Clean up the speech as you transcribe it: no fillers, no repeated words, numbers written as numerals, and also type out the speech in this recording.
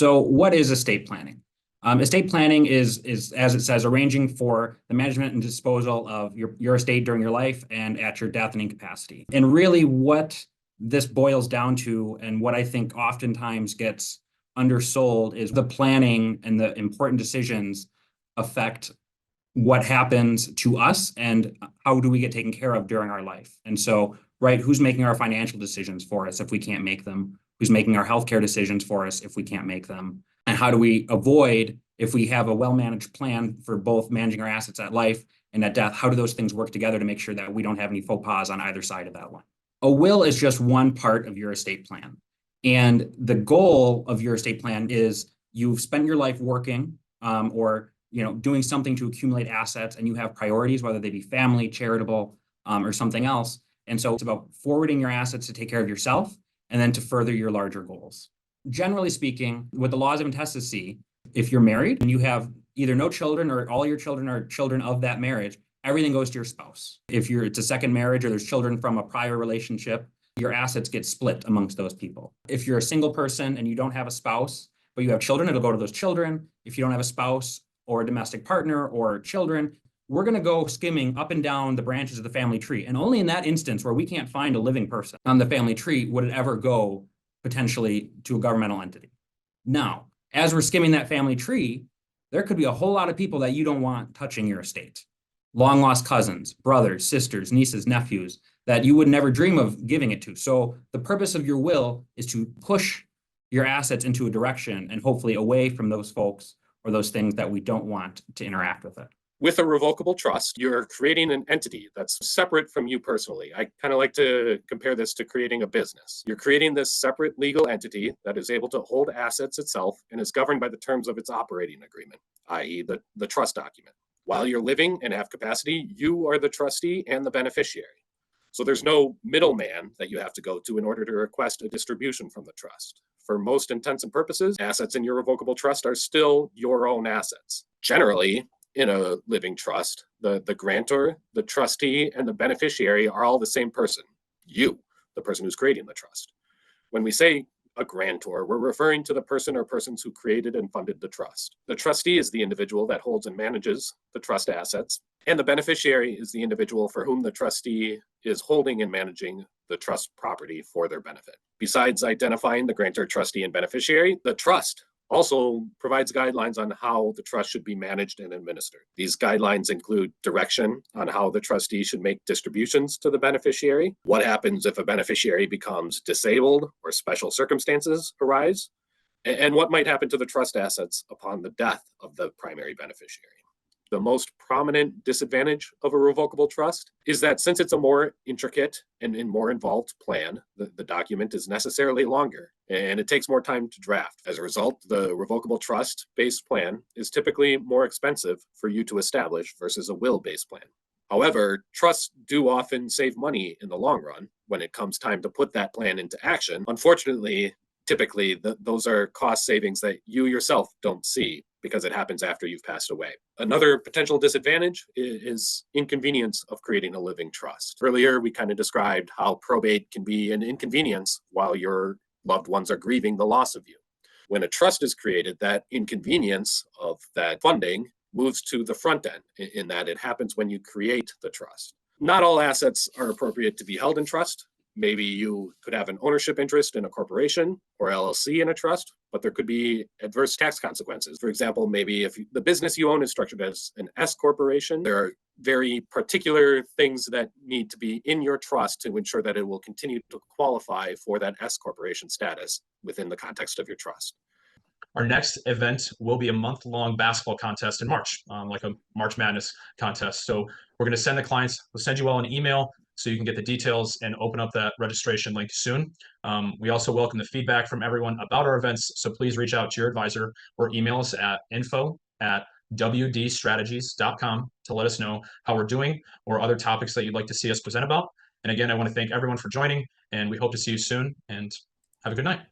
So what is estate planning? Estate planning is, as it says, arranging for the management and disposal of your estate during your life and at your death and incapacity. And really what this boils down to, and what I think oftentimes gets undersold, is the planning and the important decisions affect what happens to us and how do we get taken care of during our life. And so, right, who's making our financial decisions for us if we can't make them? Who's making our healthcare decisions for us if we can't make them? And how do we avoid, if we have a well-managed plan for both managing our assets at life and at death, how do those things work together to make sure that we don't have any faux pas on either side of that one? A will is just one part of your estate plan. And the goal of your estate plan is you've spent your life working or doing something to accumulate assets, and you have priorities, whether they be family, charitable, or something else. And so it's about forwarding your assets to take care of yourself and then to further your larger goals. Generally speaking, with the laws of intestacy, if you're married and you have either no children or all your children are children of that marriage, everything goes to your spouse. If it's a second marriage or there's children from a prior relationship, your assets get split amongst those people. If you're a single person and you don't have a spouse, but you have children, it'll go to those children. If you don't have a spouse or a domestic partner or children, we're going to go skimming up and down the branches of the family tree. And only in that instance where we can't find a living person on the family tree would it ever go potentially to a governmental entity. Now, as we're skimming that family tree, there could be a whole lot of people that you don't want touching your estate. Long lost cousins, brothers, sisters, nieces, nephews that you would never dream of giving it to. So the purpose of your will is to push your assets into a direction and hopefully away from those folks or those things that we don't want to interact with it. With a revocable trust, you're creating an entity that's separate from you personally. I kind of like to compare this to creating a business. You're creating this separate legal entity that is able to hold assets itself and is governed by the terms of its operating agreement, i.e. the trust document. While you're living and have capacity, you are the trustee and the beneficiary. So there's no middleman that you have to go to in order to request a distribution from the trust. For most intents and purposes, assets in your revocable trust are still your own assets. Generally, in a living trust, the grantor, the trustee, and the beneficiary are all the same person, you, the person who's creating the trust. When we say a grantor, we're referring to the person or persons who created and funded the trust. The trustee is the individual that holds and manages the trust assets, and the beneficiary is the individual for whom the trustee is holding and managing the trust property for their benefit. Besides identifying the grantor, trustee, and beneficiary, the trust also provides guidelines on how the trust should be managed and administered. These guidelines include direction on how the trustee should make distributions to the beneficiary, what happens if a beneficiary becomes disabled or special circumstances arise, and what might happen to the trust assets upon the death of the primary beneficiary. The most prominent disadvantage of a revocable trust is that since it's a more intricate and more involved plan, the document is necessarily longer and it takes more time to draft. As a result, the revocable trust-based plan is typically more expensive for you to establish versus a will-based plan. However, trusts do often save money in the long run when it comes time to put that plan into action. Unfortunately, typically those are cost savings that you yourself don't see because it happens after you've passed away. Another potential disadvantage is inconvenience of creating a living trust. Earlier, we kind of described how probate can be an inconvenience while your loved ones are grieving the loss of you. When a trust is created, that inconvenience of that funding moves to the front end in that it happens when you create the trust. Not all assets are appropriate to be held in trust. Maybe you could have an ownership interest in a corporation or LLC in a trust, but there could be adverse tax consequences. For example, maybe if the business you own is structured as an S corporation, there are very particular things that need to be in your trust to ensure that it will continue to qualify for that S corporation status within the context of your trust. Our next event will be a month-long basketball contest in March, like a March Madness contest. So we're going to send the clients, we'll send you all an email so you can get the details and open up that registration link soon. We also welcome the feedback from everyone about our events. So please reach out to your advisor or email us at info@wdstrategies.com to let us know how we're doing or other topics that you'd like to see us present about. And again, I want to thank everyone for joining, and we hope to see you soon, and have a good night.